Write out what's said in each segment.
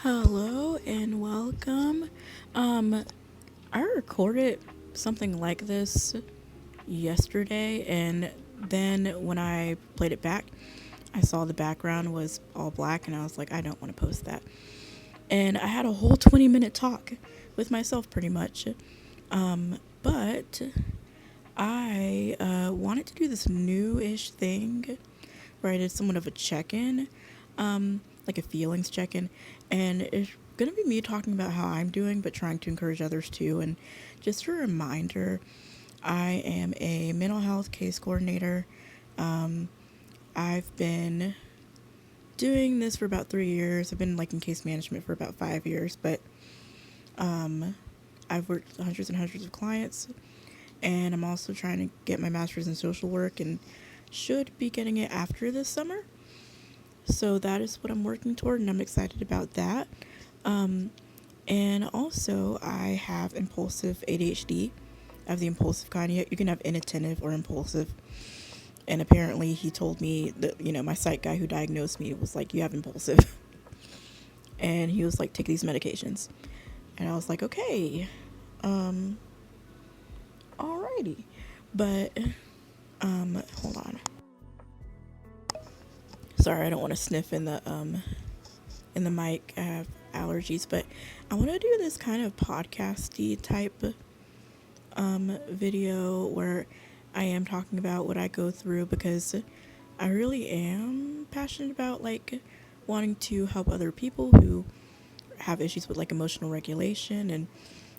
Hello and welcome. I recorded something like this yesterday, and then when I played it back, I saw the background was all black, and I was like, I don't want to post that. And I had a whole 20-minute talk with myself, pretty much. But I wanted to do this new ish thing where I did somewhat of a check in, like a feelings check in. And it's going to be me talking about how I'm doing, but trying to encourage others too. And just a reminder, I am a mental health case coordinator. I've been doing this for about 3 years. I've been like in case management for about 5 years, but I've worked with hundreds and hundreds of clients, and I'm also trying to get my master's in social work and should be getting it after this summer. So that is what I'm working toward, and I'm excited about that. And also, I have impulsive ADHD. I have the impulsive kind. You can have inattentive or impulsive. And apparently, he told me that, my psych guy who diagnosed me was like, you have impulsive. And he was like, take these medications. And I was like, okay, alrighty. But, hold on. Sorry, I don't want to sniff in the mic. I have allergies, but I want to do this kind of podcasty type video where I am talking about what I go through, because I really am passionate about like wanting to help other people who have issues with like emotional regulation. And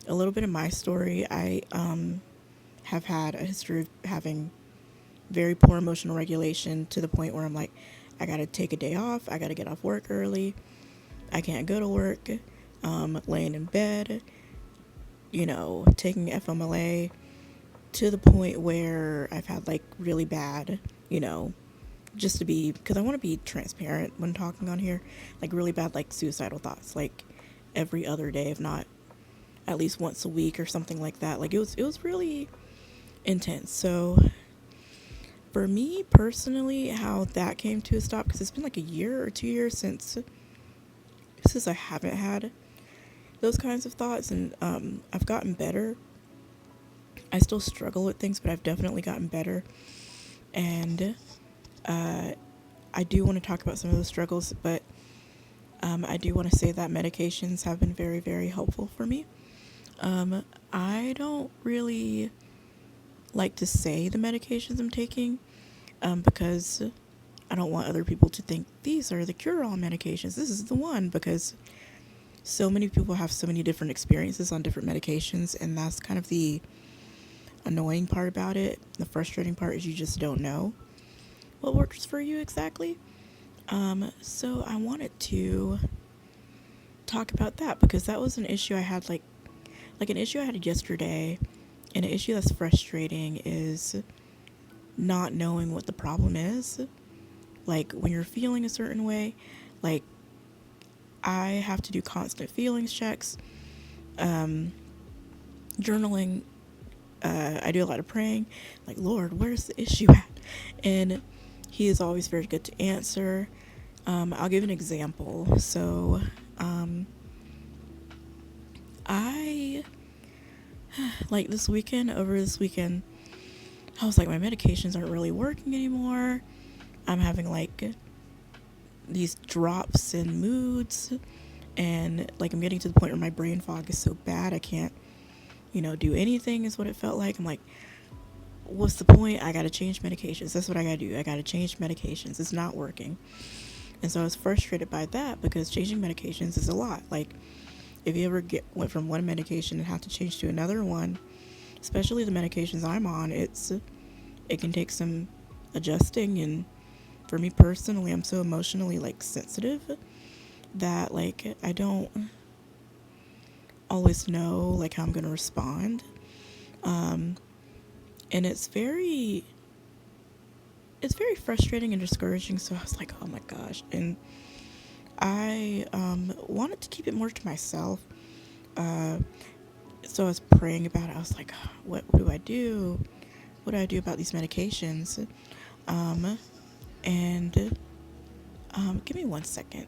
a little bit of my story, I have had a history of having very poor emotional regulation to the point where I'm like, I gotta take a day off, I gotta get off work early, I can't go to work, laying in bed, taking FMLA, to the point where I've had like really bad, just to be, because I want to be transparent when talking on here, like really bad like suicidal thoughts, like every other day, if not at least once a week or something like that. Like it was really intense. So for me personally, how that came to a stop, because it's been like a year or 2 years since I haven't had those kinds of thoughts, and I've gotten better. I still struggle with things, but I've definitely gotten better. And I do want to talk about some of those struggles, but I do want to say that medications have been very, very helpful for me. I don't really like to say the medications I'm taking, because I don't want other people to think these are the cure-all medications. This is the one, because so many people have so many different experiences on different medications, and that's kind of the annoying part about it. The frustrating part is you just don't know what works for you exactly. So I wanted to talk about that, because that was an issue I had, like an issue I had yesterday, and an issue that's frustrating is not knowing what the problem is. Like when you're feeling a certain way, like I have to do constant feelings checks, journaling. I do a lot of praying, like, Lord, where's the issue at? And he is always very good to answer. I'll give an example. So I like over this weekend, I was like, my medications aren't really working anymore. I'm having like these drops in moods, and like I'm getting to the point where my brain fog is so bad I can't, do anything, is what it felt like. I'm like, what's the point? I gotta change medications. That's what I gotta do. I gotta change medications. It's not working. And so I was frustrated by that, because changing medications is a lot. Like, if you ever went from one medication and have to change to another one, especially the medications I'm on, it can take some adjusting. And for me personally, I'm so emotionally like sensitive that like I don't always know like how I'm gonna respond. And it's very frustrating and discouraging. So I was like, oh my gosh. And I wanted to keep it more to myself. So I was praying about it. I was like, what do I do? What do I do about these medications? And give me 1 second.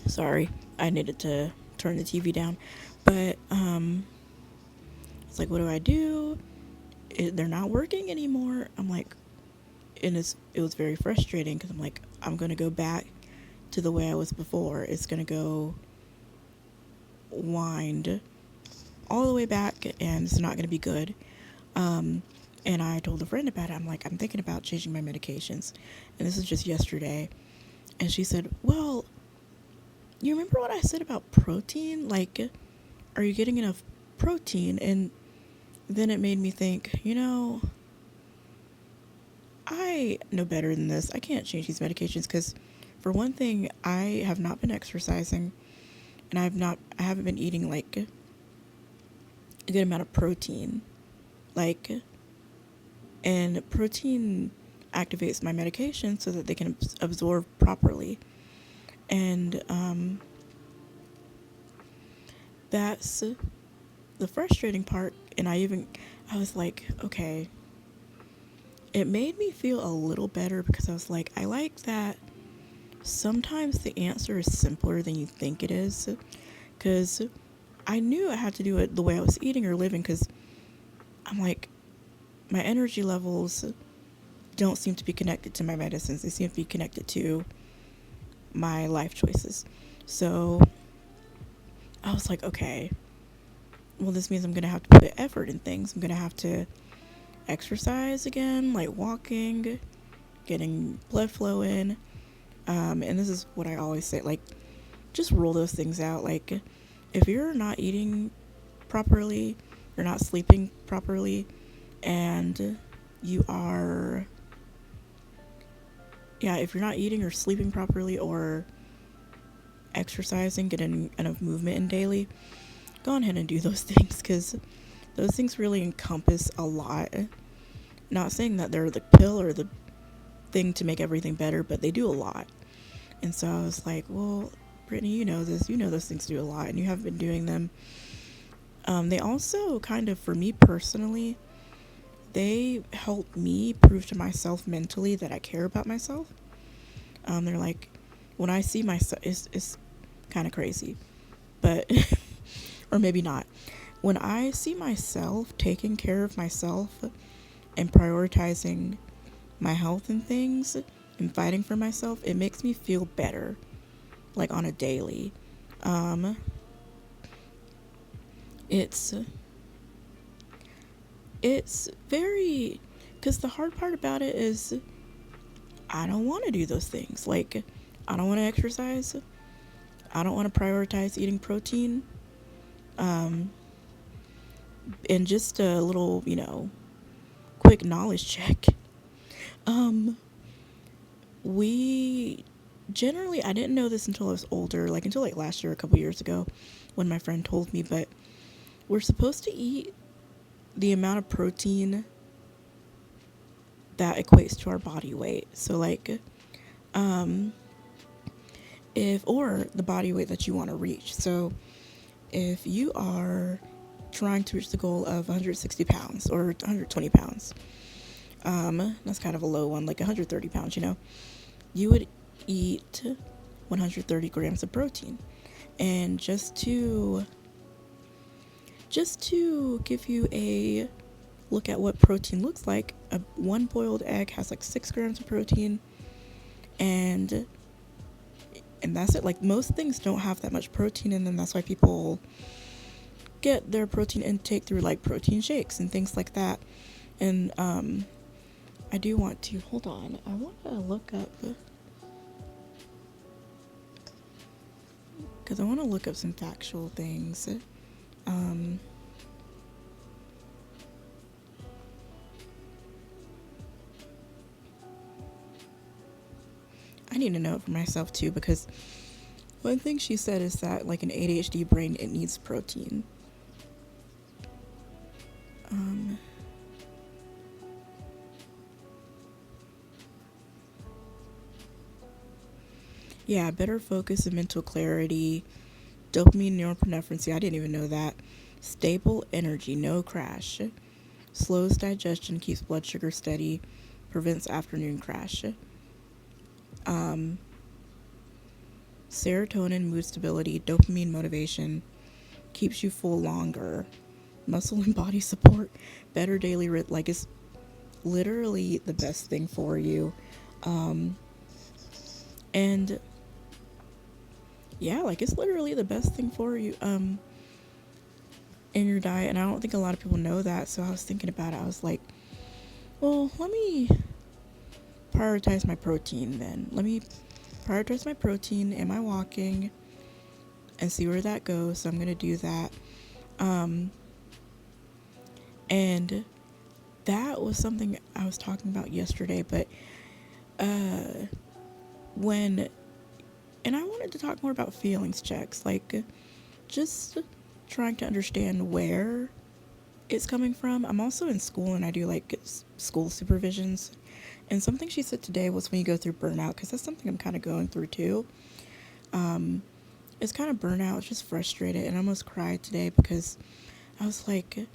Sorry, I needed to turn the TV down. But it's like, what do I do? They're not working anymore. I'm like, and it was very frustrating because I'm like, I'm gonna go back to the way I was before. It's gonna go wind all the way back, and it's not gonna be good. Um, and I told a friend about it. I'm like, I'm thinking about changing my medications, and this is just yesterday. And she said, "Well, you remember what I said about protein? Like, are you getting enough protein?" And then it made me think, I know better than this. I can't change these medications because, for one thing, I have not been exercising, and I haven't been eating like a good amount of protein. Like, and protein activates my medication so that they can absorb properly. And that's the frustrating part. And I was like, okay, it made me feel a little better because I was like, I like that sometimes the answer is simpler than you think it is. Because I knew I had to do it the way I was eating or living, because I'm like, my energy levels don't seem to be connected to my medicines. They seem to be connected to my life choices. So I was like, okay, well, this means I'm going to have to put effort in things. I'm going to have to exercise again, like walking, getting blood flow in. And this is what I always say, like, just rule those things out. Like, if you're not eating properly, you're not sleeping properly, and you are, yeah, if you're not eating or sleeping properly or exercising, getting enough movement in daily, go ahead and do those things, because those things really encompass a lot. Not saying that they're the pill or the thing to make everything better, but they do a lot. And so I was like, well, Brittany, you know this. You know those things do a lot, and you have been doing them. They also kind of, for me personally, they help me prove to myself mentally that I care about myself. They're like, when I see myself, it's kind of crazy, but, or maybe not. When I see myself taking care of myself and prioritizing my health and things and fighting for myself, it makes me feel better, like on a daily. Um, it's it's very, because the hard part about it is I don't want to do those things. Like, I don't want to exercise. I don't want to prioritize eating protein. Um, and just a little, quick knowledge check. Um, we generally, I didn't know this until I was older, like until like last year, a couple years ago, when my friend told me, but we're supposed to eat the amount of protein that equates to our body weight. So like, um, or the body weight that you want to reach. So if you are trying to reach the goal of 160 pounds or 120 pounds, that's kind of a low one, like 130 pounds, you would eat 130 grams of protein. And just to give you a look at what protein looks like, one boiled egg has like 6 grams of protein, and that's it. Like, most things don't have that much protein in them. That's why people get their protein intake through like protein shakes and things like that. And I do want to, hold on, I want to look up, because I want to look up some factual things. I need to know it for myself too, because one thing she said is that like an ADHD brain, it needs protein. Yeah, better focus and mental clarity, dopamine, norepinephrine. See, I didn't even know that. Stable energy, no crash. Slows digestion, keeps blood sugar steady, prevents afternoon crash. serotonin, mood stability, dopamine, motivation, keeps you full longer, muscle and body support, better daily like it's literally the best thing for you. Um, and yeah, like it's literally the best thing for you in your diet. And I don't think a lot of people know that. So I was thinking about it. I was like, well, let me prioritize my protein then. Let me prioritize my protein and my walking and see where that goes. So I'm going to do that. Um, and that was something I was talking about yesterday, but uh, when, and I wanted to talk more about feelings checks, like just trying to understand where it's coming from. I'm also in school and I do like school supervisions. And something she said today was when you go through burnout, because that's something I'm kind of going through too. Um, it's kind of burnout, it's just frustrated, and I almost cried today because I was like,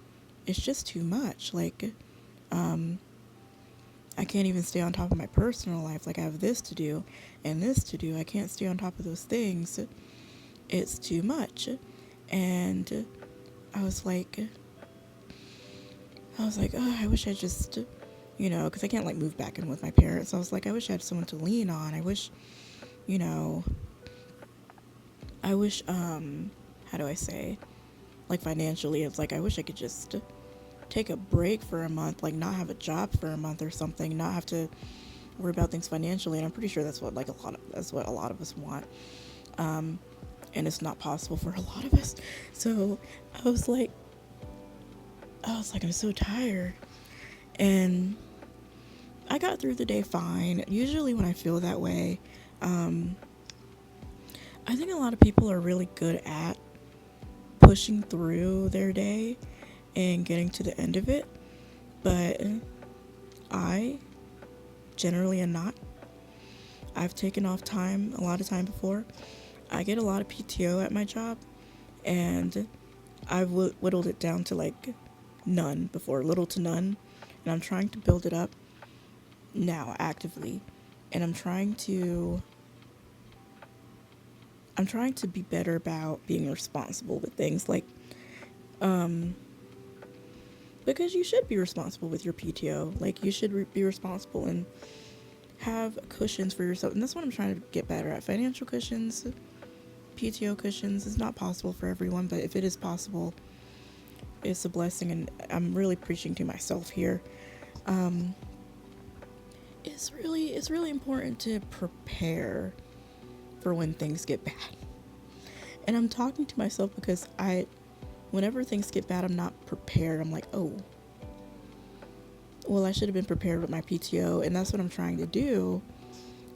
it's just too much. Like, I can't even stay on top of my personal life. Like, I have this to do and this to do. I can't stay on top of those things. It's too much. And I was like, oh, I wish I just, because I can't like move back in with my parents. I was like, I wish I had someone to lean on. I wish, you know, how do I say, like financially, it's like, I wish I could just take a break for a month, like not have a job for a month or something, not have to worry about things financially. And I'm pretty sure that's what that's what a lot of us want. And it's not possible for a lot of us. So I was like, I'm so tired. And I got through the day fine. Usually when I feel that way, I think a lot of people are really good at pushing through their day and getting to the end of it. But I generally am not. I've taken off time a lot of time before. I get a lot of PTO at my job, and I've whittled it down to like none before, little to none. And I'm trying to build it up now actively. And I'm trying to be better about being responsible with things like, because you should be responsible with your PTO. Like, you should be responsible and have cushions for yourself. And that's what I'm trying to get better at. Financial cushions, PTO cushions is not possible for everyone, but if it is possible, it's a blessing. And I'm really preaching to myself here. It's really important to prepare for when things get bad. And I'm talking to myself because whenever things get bad, I'm not prepared. I'm like, oh, well, I should have been prepared with my PTO, and that's what I'm trying to do.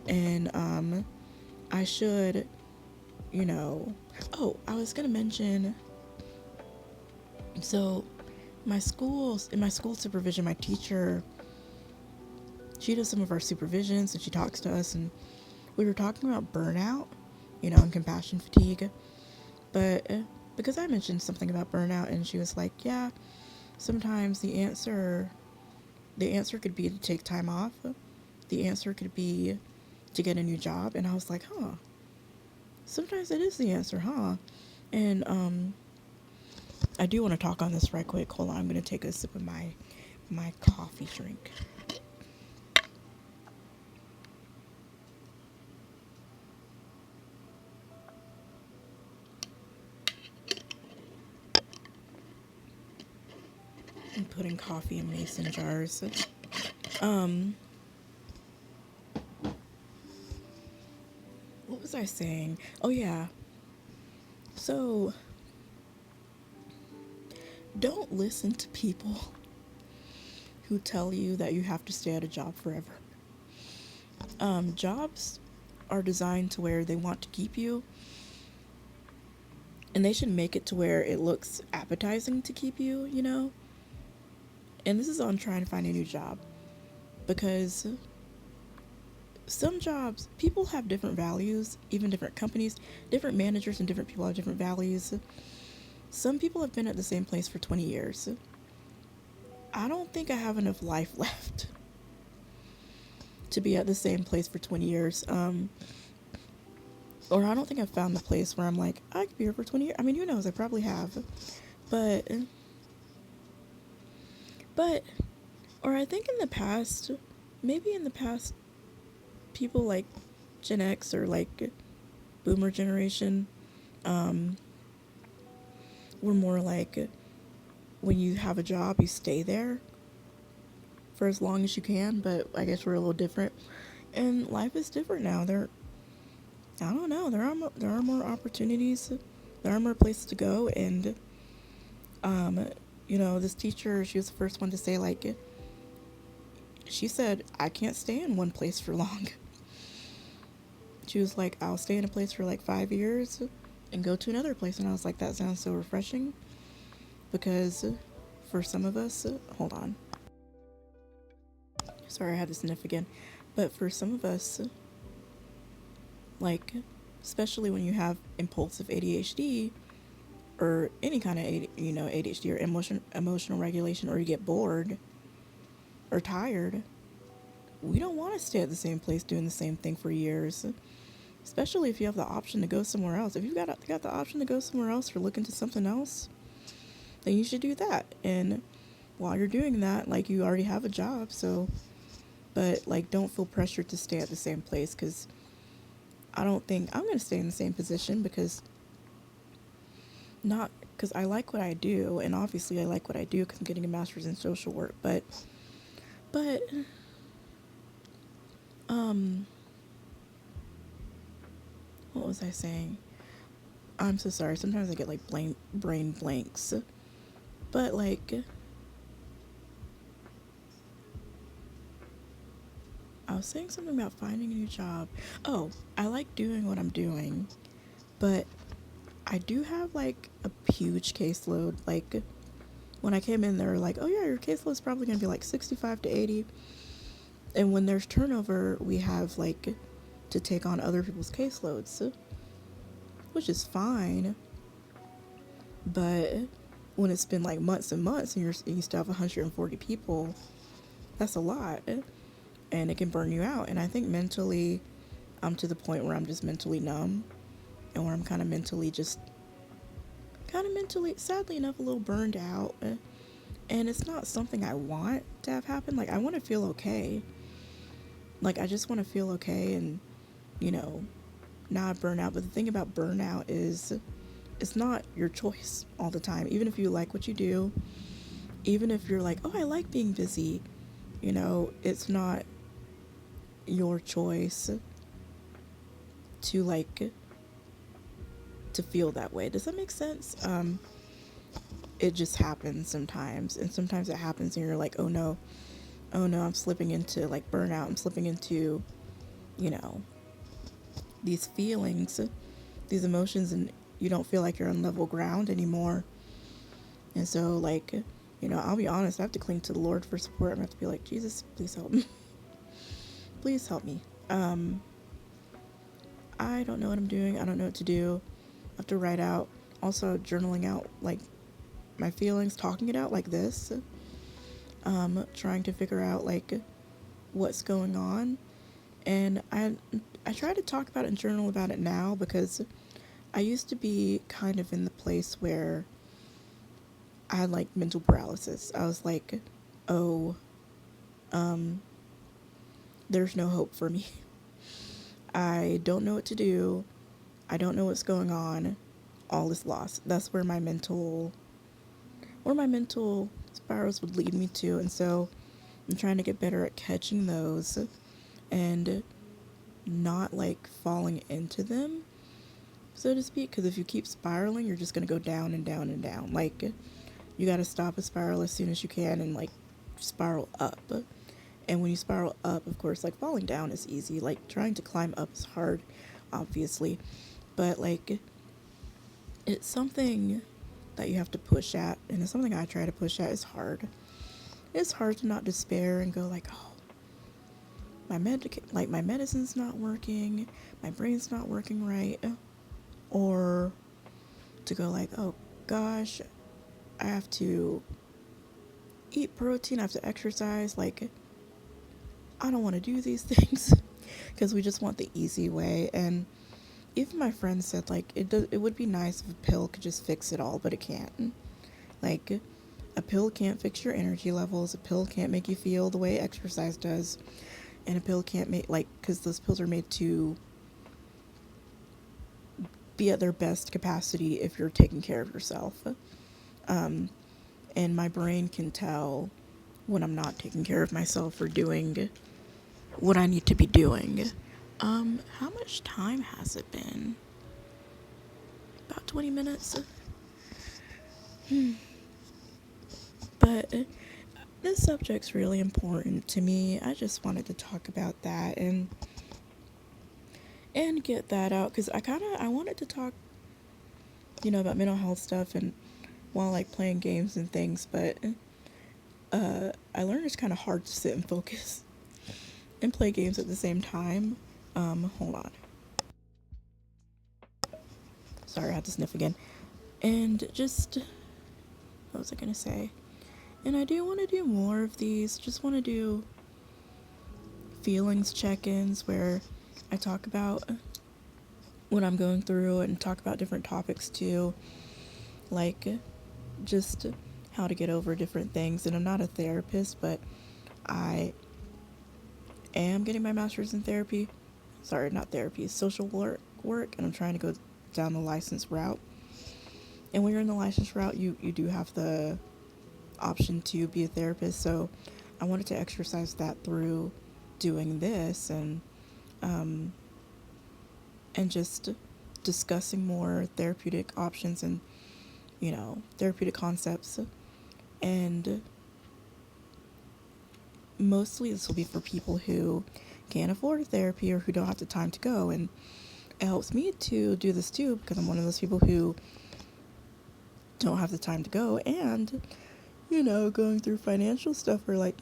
And I should, oh, I was gonna mention, so in my school supervision, my teacher, she does some of our supervisions and she talks to us, and we were talking about burnout, and compassion fatigue. But because I mentioned something about burnout, and she was like, yeah, sometimes the answer could be to take time off. The answer could be to get a new job. And I was like, huh, sometimes it is the answer, huh? And I do want to talk on this right quick. Hold on, I'm going to take a sip of my coffee drink. I'm putting coffee in mason jars. What was I saying? Oh yeah. So don't listen to people who tell you that you have to stay at a job forever. Jobs are designed to where they want to keep you, and they should make it to where it looks appetizing to keep you. And this is on trying to find a new job, because some jobs, people have different values, even different companies, different managers and different people have different values. Some people have been at the same place for 20 years. I don't think I have enough life left to be at the same place for 20 years. or I don't think I've found the place where I'm like, I could be here for 20 years. I mean, who knows? I probably have. But, but, or I think in the past, maybe in the past, people like Gen X or like Boomer generation um, were more like, when you have a job, you stay there for as long as you can. But I guess we're a little different, and life is different now. I don't know. There are more opportunities. There are more places to go, and um, this teacher, she was the first one to say like, she said, I can't stay in one place for long. She was like, I'll stay in a place for like 5 years and go to another place, and I was like, that sounds so refreshing, because for some of us, hold on, sorry, I had to sniff again, but for some of us, like, especially when you have impulsive ADHD or any kind of ADHD or emotional regulation, or you get bored or tired, we don't want to stay at the same place doing the same thing for years. Especially if you have the option to go somewhere else. If you've got the option to go somewhere else or look into something else, then you should do that. And while you're doing that, like, you already have a job, so, but like, don't feel pressured to stay at the same place, because I don't think I'm going to stay in the same position, because not because I like what I do, and obviously I like what I do because I'm getting a master's in social work, but um what was I saying? I'm so sorry. Sometimes I get like brain blanks. But like, I was saying something about finding a new job. Oh, I like doing what I'm doing, but I do have like a huge caseload. Like, when I came in, they were like, "Oh yeah, your caseload is probably gonna be like 65 to 80." And when there's turnover, we have like to take on other people's caseloads, which is fine. But when it's been like months and months, and you still have 140 people, that's a lot, and it can burn you out. And I think mentally, I'm to the point where I'm just mentally numb, and where I'm kind of mentally, sadly enough, a little burned out. And it's not something I want to have happen. Like, I want to feel okay. Like, I just want to feel okay, and you know, not burn out. But the thing about burnout is, it's not your choice all the time. Even if you like what you do, even if you're like, oh, I like being busy, it's not your choice to like to feel that way. Does that make sense? It just happens sometimes, and sometimes it happens and you're like, oh no, I'm slipping into like burnout. I'm slipping into, you know, these feelings, these emotions, and you don't feel like you're on level ground anymore. And so, like, I'll be honest, I have to cling to the Lord for support. I have to be like, Jesus, please help me. Please help me. I don't know what I'm doing. I don't know what to do. I have to write out, also journaling out, like, my feelings, talking it out like this. Trying to figure out, like, what's going on. And I try to talk about it and journal about it now, because I used to be kind of in the place where I had like mental paralysis. I was like, oh, um, there's no hope for me. I don't know what to do. I don't know what's going on. All is lost. That's where my mental spirals would lead me to. And so I'm trying to get better at catching those and not like falling into them, so to speak. Because if you keep spiraling, you're just going to go down and down and down. Like, you got to stop a spiral as soon as you can and like spiral up. And when you spiral up, of course, like, falling down is easy. Like, trying to climb up is hard, obviously. But like, it's something that you have to push at, and it's something I try to push at. It's hard. It's hard to not despair and go like, oh, my medicine's not working, my brain's not working right, or to go like, oh gosh, I have to eat protein, I have to exercise. Like, I don't want to do these things, because we just want the easy way. And even my friend said like it would be nice if a pill could just fix it all, but it can't. Like a pill can't fix your energy levels. A pill can't make you feel the way exercise does, and a pill can't make like because those pills are made to be at their best capacity if you're taking care of yourself. Um, and my brain can tell when I'm not taking care of myself or doing what I need to be doing. How much time has it been? About 20 minutes. But this subject's really important to me. I just wanted to talk about that and get that out because I wanted to talk, about mental health stuff and while like playing games and things, but I learned it's kind of hard to sit and focus and play games at the same time. Hold on. Sorry, I had to sniff again. And just, what was I gonna say? And I do want to do more of these. Just want to do feelings check-ins where I talk about what I'm going through and talk about different topics too, like just how to get over different things. And I'm not a therapist, but I am getting my master's in therapy. Sorry, not therapy, social work, and I'm trying to go down the license route. And when you're in the license route, you do have the option to be a therapist. So I wanted to exercise that through doing this um, and just discussing more therapeutic options and therapeutic concepts. And mostly this will be for people who can't afford therapy or who don't have the time to go. And it helps me to do this too because I'm one of those people who don't have the time to go and going through financial stuff or like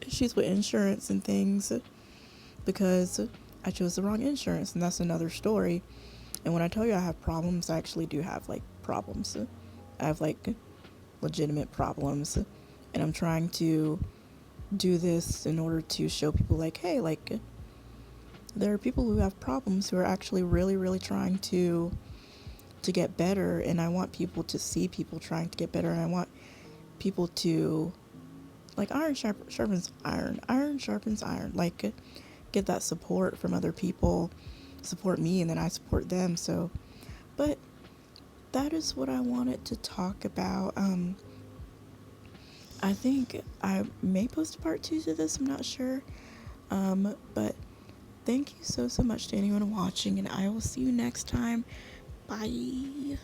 issues with insurance and things because I chose the wrong insurance, and that's another story. And when I tell you I have problems, I actually do have like problems. I have like legitimate problems, and I'm trying to do this in order to show people like, hey, like there are people who have problems who are actually really really trying to get better, and I want people to see people trying to get better, and I want people to like sharpens iron sharpens iron, like get that support from other people, support me, and then I support them. So but that is what I wanted to talk about. I think I may post a part 2 to this, I'm not sure. But thank you so much to anyone watching, and I will see you next time. Bye.